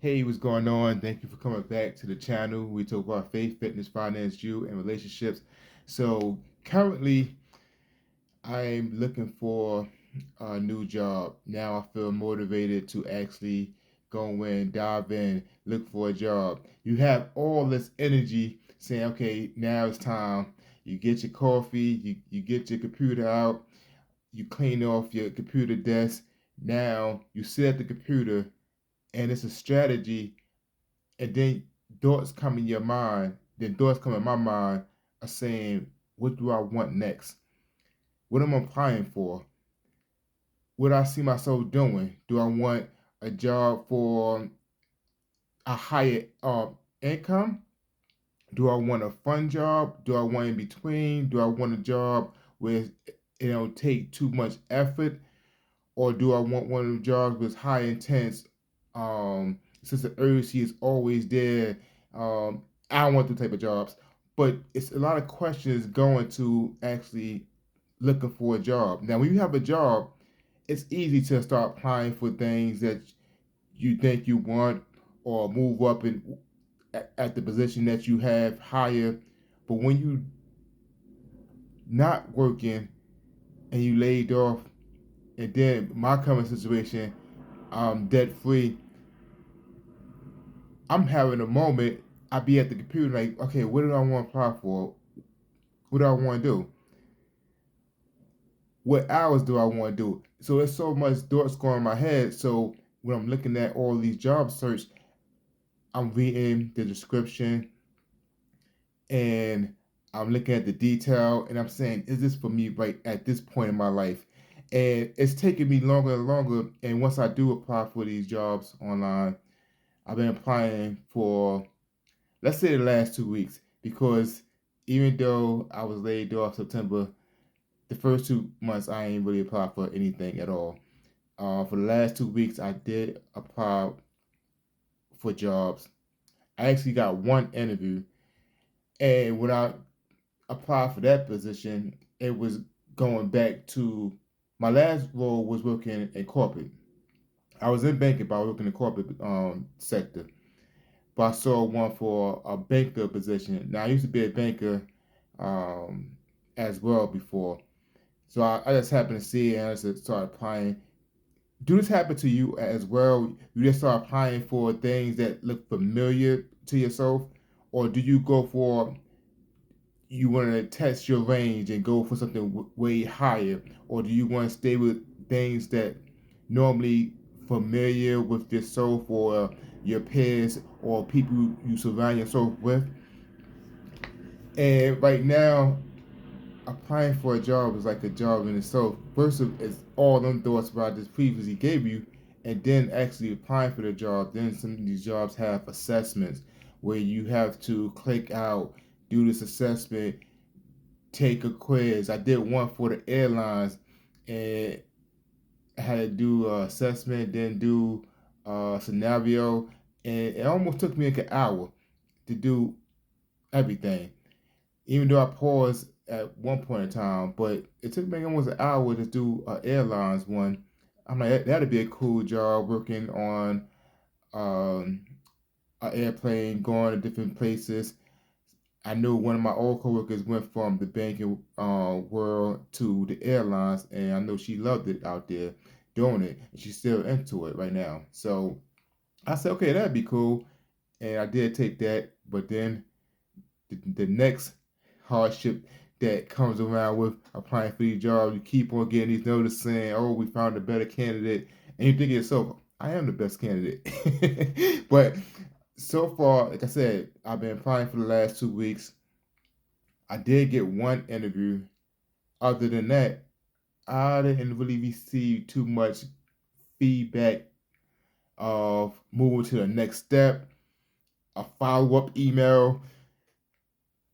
Hey, what's going on? Thank you for coming back to the channel. We talk about faith, fitness, finance, you, and relationships. So currently, I'm looking for a new job. Now I feel motivated to actually go in, dive in, look for a job. You have all this energy saying, okay, now it's time. You get your coffee, you get your computer out, you clean off your computer desk. Now you sit at the computer and it's a strategy, and then thoughts come in your mind, then thoughts come in my mind are saying, what do I want next? What am I applying for? What do I see myself doing? Do I want a job for a higher income? Do I want a fun job? Do I want in between? Do I want a job where it don't take too much effort? Or do I want one of the jobs with high intense, since the urgency is always there? I don't want the type of jobs, but it's a lot of questions going to actually looking for a job. Now, when you have a job, it's easy to start applying for things that you think you want or move up in at the position that you have higher. But when you not working and you laid off, and then my current situation, I'm debt free. I'm having a moment. I be at the computer like, okay, what do I want to apply for? What do I want to do? What hours do I want to do? So there's so much thoughts going in my head. So when I'm looking at all these job search, I'm reading the description and I'm looking at the detail and I'm saying, is this for me right at this point in my life? And it's taking me longer and longer. And once I do apply for these jobs online, I've been applying for, let's say, the last 2 weeks, because even though I was laid off September, the first 2 months I ain't really applied for anything at all. For the last 2 weeks, I did apply for jobs. I actually got one interview, and when I applied for that position, it was going back to my last role was working in corporate. I was in banking, but I was working in the corporate sector. But I saw one for a banker position. Now I used to be a banker um, as well before, so I just happened to see it and I just started applying. Do this happen to you as well? You just start applying for things that look familiar to yourself, or do you go for, you want to test your range and go for something way higher, or do you want to stay with things that normally familiar with yourself or your peers or people you surround yourself with? And right now, applying for a job is like a job in itself. First, it's all them thoughts what I just previously gave you, and then actually applying for the job. Then some of these jobs have assessments where you have to click out, do this assessment, take a quiz. I did one for the airlines, and I had to do an assessment, then do a scenario, and it almost took me like an hour to do everything. Even though I paused at one point in time, but it took me almost an hour to do an airlines one. I'm like, that'd be a cool job working on um, an airplane, going to different places. I know one of my old coworkers went from the banking world to the airlines, and I know she loved it out there doing it, and she's still into it right now. So I said, okay, that'd be cool, and I did take that. But then the next hardship that comes around with applying for these jobs, you keep on getting these notices saying, "Oh, we found a better candidate," and you think to yourself, "I am the best candidate." But so far, like I said, I've been applying for the last 2 weeks. I did get one interview. Other than that, I didn't really receive too much feedback of moving to the next step, a follow up email.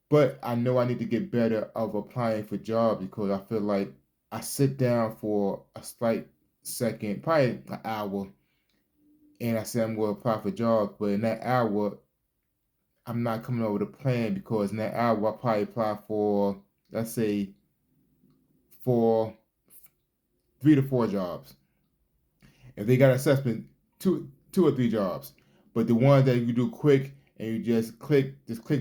But I know I need to get better of applying for jobs because I feel like I sit down for a slight second, probably an hour, and I say I'm going to apply for jobs. But in that hour, I'm not coming up with a plan, because in that hour, I probably apply for, let's say, for 3 to 4 jobs. If they got assessment, two or three jobs. But the ones that you do quick and you just click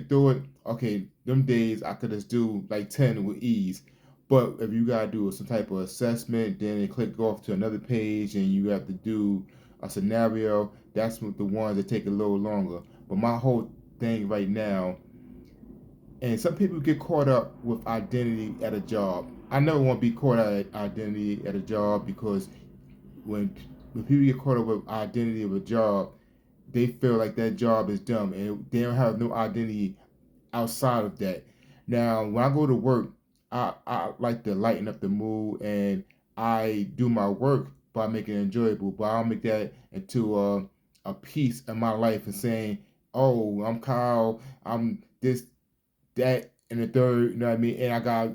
through it, okay, them days I could just do like 10 with ease. But if you gotta do some type of assessment, then it click off to another page and you have to do a scenario, that's what the ones that take a little longer. But my whole thing right now, and some people get caught up with identity at a job. I never want to be caught up at identity at a job, because when people get caught up with identity of a job, they feel like that job is dumb and they don't have no identity outside of that. Now, when I go to work, I like to lighten up the mood, and I do my work by making it enjoyable. But I'll make that into a piece of my life and saying, "Oh, I'm Kyle. I'm this, that, and the third." You know what I mean? And I got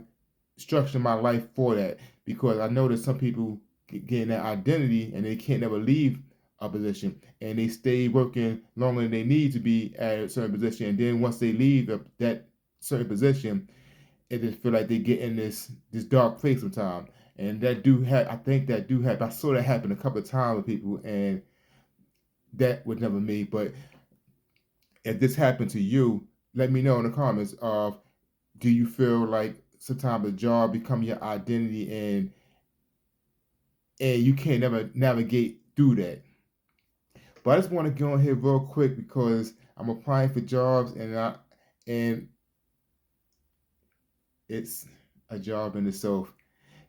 structure my life for that, because I know that some people get that identity and they can't never leave a position, and they stay working longer than they need to be at a certain position, and then once they leave that certain position, it just feel like they get in this dark place sometimes. And that do have, I think that do have, I saw that happen a couple of times with people, and that was never me. But if this happened to you, let me know in the comments of, do you feel like sometimes a job become your identity, and you can't never navigate through that? But I just want to get on here real quick because I'm applying for jobs, and it's a job in itself.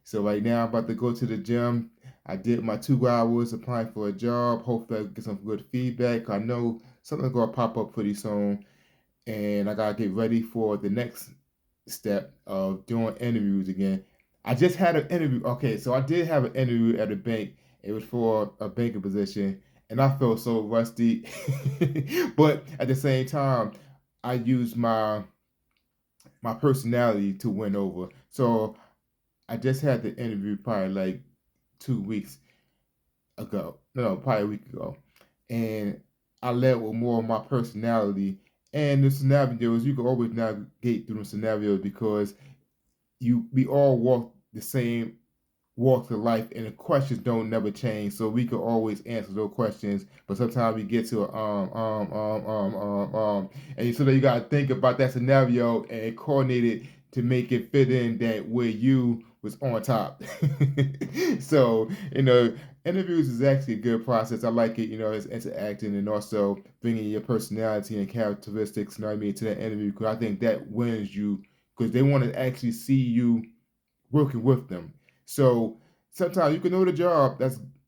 So right now I'm about to go to the gym. I did my 2 hours applying for a job. Hopefully I get some good feedback. I know something's gonna pop up pretty soon, and I gotta get ready for the next step of doing interviews again. I just had an interview. Okay, so I did have an interview at a bank. It was for a banking position, and I felt so rusty. But at the same time, I used my personality to win over. So I just had the interview probably like 2 weeks ago. No, probably a week ago. And I led with more of my personality. And the scenarios, you can always navigate through the scenarios, because we all walk the same walks of life, and the questions don't never change, so we can always answer those questions. But sometimes we get to and so then you got to think about that scenario and coordinate it to make it fit in that where you was on top. So interviews is actually a good process. I like it. It's interacting and also bringing your personality and characteristics, to that interview, because I think that wins you, because they want to actually see you working with them. So sometimes you can know the job.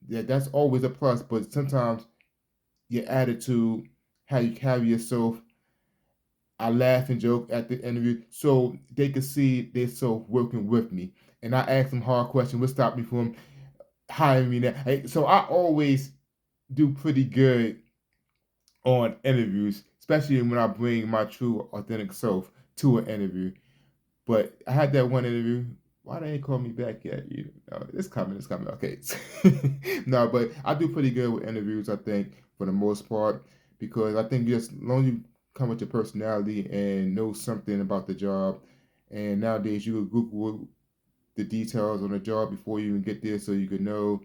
That's always a plus. But sometimes your attitude, how you carry yourself, I laugh and joke at the interview, so they can see themselves working with me. And I ask them hard questions. What stopped me from hiring me now? So I always do pretty good on interviews, especially when I bring my true, authentic self to an interview. But I had that one interview. Why they ain't call me back yet? It's coming. It's coming. Okay. No, but I do pretty good with interviews, I think, for the most part, because I think just as long as you come with your personality and know something about the job, and nowadays you can Google the details on the job before you even get there, so you can know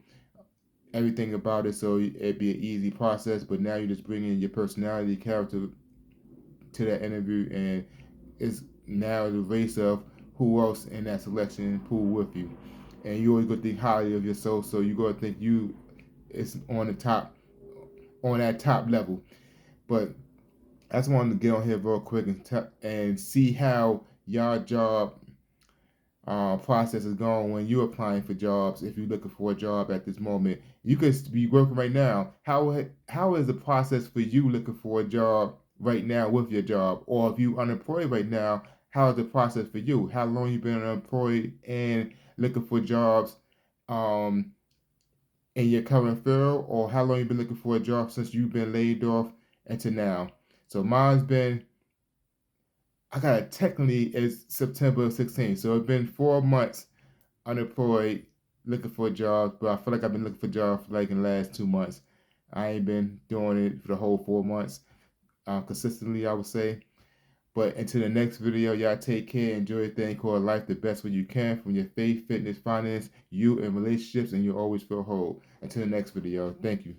everything about it. So it'd be an easy process. But now you just bring in your personality, character to that interview, and it's now the race of who else in that selection pool with you. And you always go think highly of yourself, so you go to think you is on the top, on that top level. But I just wanted to get on here real quick and see how your job process is going when you're applying for jobs. If you're looking for a job at this moment, you could be working right now. How is the process for you looking for a job right now with your job? Or if you unemployed right now, how is the process for you? How long you been unemployed and looking for jobs um, in your current field? Or how long you been looking for a job since you've been laid off until now? So mine's been, I got it technically is September 16th. So it's been 4 months unemployed, looking for a job, but I feel like I've been looking for a job for like in the last 2 months. I ain't been doing it for the whole 4 months consistently, I would say. But until the next video, y'all take care. Enjoy a thing called life the best way you can, from your faith, fitness, finance, you, and relationships, and you'll always feel whole. Until the next video, thank you.